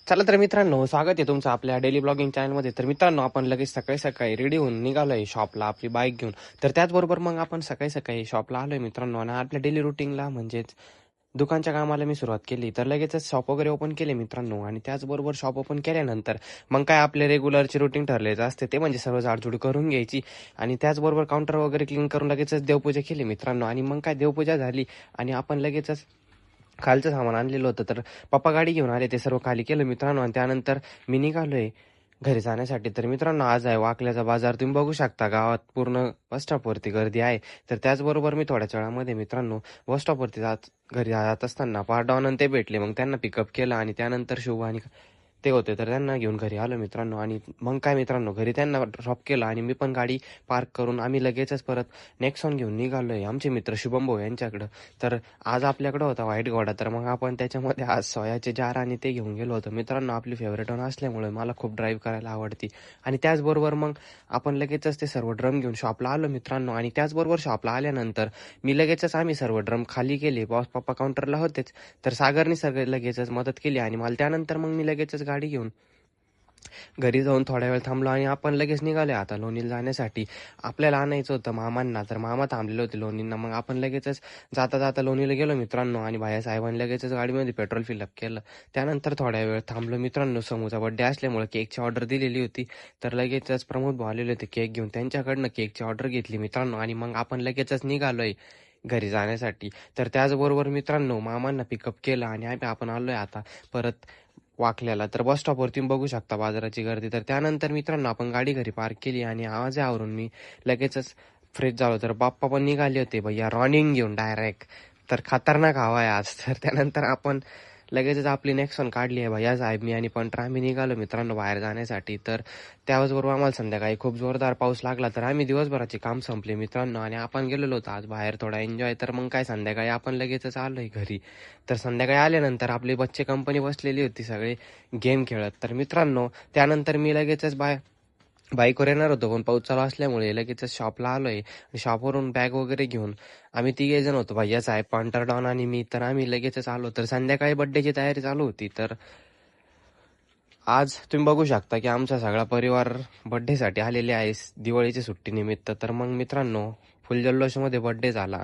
चला तर मित्रांनो, स्वागत आहे तुमचं आपल्या डेली ब्लॉगिंग चॅनलमध्ये. तर मित्रांनो, आपण लगेच सकाळी सकाळी रेडी होऊन निघालोय शॉपला आपली बाईक घेऊन. तर त्याचबरोबर मग आपण सकाळी सकाळी शॉपला आलोय मित्रांनो आणि आपल्या डेली रुटीनला म्हणजेच दुकानच्या कामाला मी सुरुवात केली. तर लगेचच शॉप वगैरे ओपन केले मित्रांनो आणि त्याचबरोबर शॉप ओपन केल्यानंतर मग काय आपले रेग्युलरचे रुटीन ठरलेलं असते ते म्हणजे सर्व झाडझूड करून घ्यायची आणि त्याचबरोबर काउंटर वगैरे क्लीन करून लगेचच देवपूजा केली मित्रांनो. आणि मग काय देवपूजा झाली आणि आपण लगेचच खालचं सामान आणलेलं होतं. तर पप्पा गाडी घेऊन आले, ते सर्व खाली केलं मित्रांनो आणि त्यानंतर मी निघालोय घरी जाण्यासाठी. तर मित्रांनो, आज आहे वाकल्याचा बाजार. तुम्ही बघू शकता गावात पूर्ण बस स्टॉपवरती गर्दी आहे. तर त्याचबरोबर मी थोड्याच वेळामध्ये मित्रांनो बस स्टॉपवरती घरी जात असताना पारडावन आणि ते भेटले. मग त्यांना पिकअप केलं आणि त्यानंतर शुभ आणि ते होते तर त्यांना घेऊन घरी आलो मित्रांनो. आणि मग काय मित्रांनो, घरी त्यांना ड्रॉप केलं आणि मी पण गाडी पार्क करून आम्ही लगेचच परत नेक्सॉन घेऊन निघालोय आमचे मित्र शुभम भाऊ यांच्याकडं. तर आज आपल्याकडं होता व्हाईट घोडा, तर मग आपण त्याच्यामध्ये आज सोयाचे जार आणि ते घेऊन गेलो होतो मित्रांनो. आपली फेवरेट वन असल्यामुळे मला खूप ड्राईव्ह करायला आवडती. आणि त्याचबरोबर मग आपण लगेचच ते सर्व ड्रम घेऊन शॉपला आलो मित्रांनो. आणि त्याचबरोबर शॉपला आल्यानंतर मी लगेचच आम्ही सर्व ड्रम खाली केले. बॉस पप्पा काउंटरला होतेच, तर सागरने सगळे लगेचच मदत केली आणि मला त्यानंतर मग मी लगेचच गाडी घेऊन घरी जाऊन थोडा वेळ थांबलो आणि आपण लगेच निघाले आता लोणीला जाण्यासाठी. आपल्याला आणायचं होतं मामांना, तर मामा थांबलेले होते लोणींना. मग आपण लगेचच जाता जाता लोणीला गेलो मित्रांनो आणि भायासाहेबांनी लगेचच गाडीमध्ये पेट्रोल फिलअप केलं. त्यानंतर थोड्या वेळ थांबलो मित्रांनो. समूचा बड्डे असल्यामुळे केकची ऑर्डर दिलेली होती, तर लगेचच प्रमोद भाऊ आलेले होते केक घेऊन. त्यांच्याकडनं केकची ऑर्डर घेतली मित्रांनो आणि मग आपण लगेचच निघालोय घरी जाण्यासाठी. तर त्याचबरोबर मित्रांनो, मामांना पिकअप केलं आणि आपण आलोय आता परत वाकल्याला. तर बस स्टॉपवरती बघू शकता बाजाराची गर्दी. तर त्यानंतर मित्रांनो आपण गाडी घरी पार्क केली आणि आवाजावरून मी लगेचच फ्रेश झालो. तर बाप्पा पण निघाले होते भैया रॉनिंग घेऊन डायरेक्ट. तर खतरनाक हवा आहे आज. तर त्यानंतर आपण लगेचच आपली नेक्स्ट वन काढली आहे भैया साहेब मी आणि पंटरा. आम्ही निघालो मित्रांनो बाहेर जाण्यासाठी. तर त्याचबरोबर आम्हाला संध्याकाळी खूप जोरदार पाऊस लागला, तर आम्ही दिवसभराचे काम संपले मित्रांनो आणि आपण गेलेलो होतो आज बाहेर थोडा एन्जॉय. तर मग काय संध्याकाळी आपण लगेचच आलोय घरी. तर संध्याकाळी आल्यानंतर आपली बच्चे कंपनी बसलेली होती सगळे गेम खेळत. तर मित्रांनो, त्यानंतर मी लगेचच बाईकवर येणार होतो, पण पाऊस चालू असल्यामुळे लगेचच शॉपला आलोय. शॉपवरून बॅग वगैरे घेऊन आम्ही तिघे जण होतो, भैया साहेब, पॉन्टर डॉन आणि मी. तर आम्ही लगेचच आलो. तर संध्याकाळी बड्डेची तयारी चालू होती. तर आज तुम्ही बघू शकता की आमचा सगळा परिवार बड्डेसाठी आलेले आहे दिवाळीच्या सुट्टीनिमित्त. तर मग मित्रांनो, फुल जल्लोषमध्ये बड्डे झाला.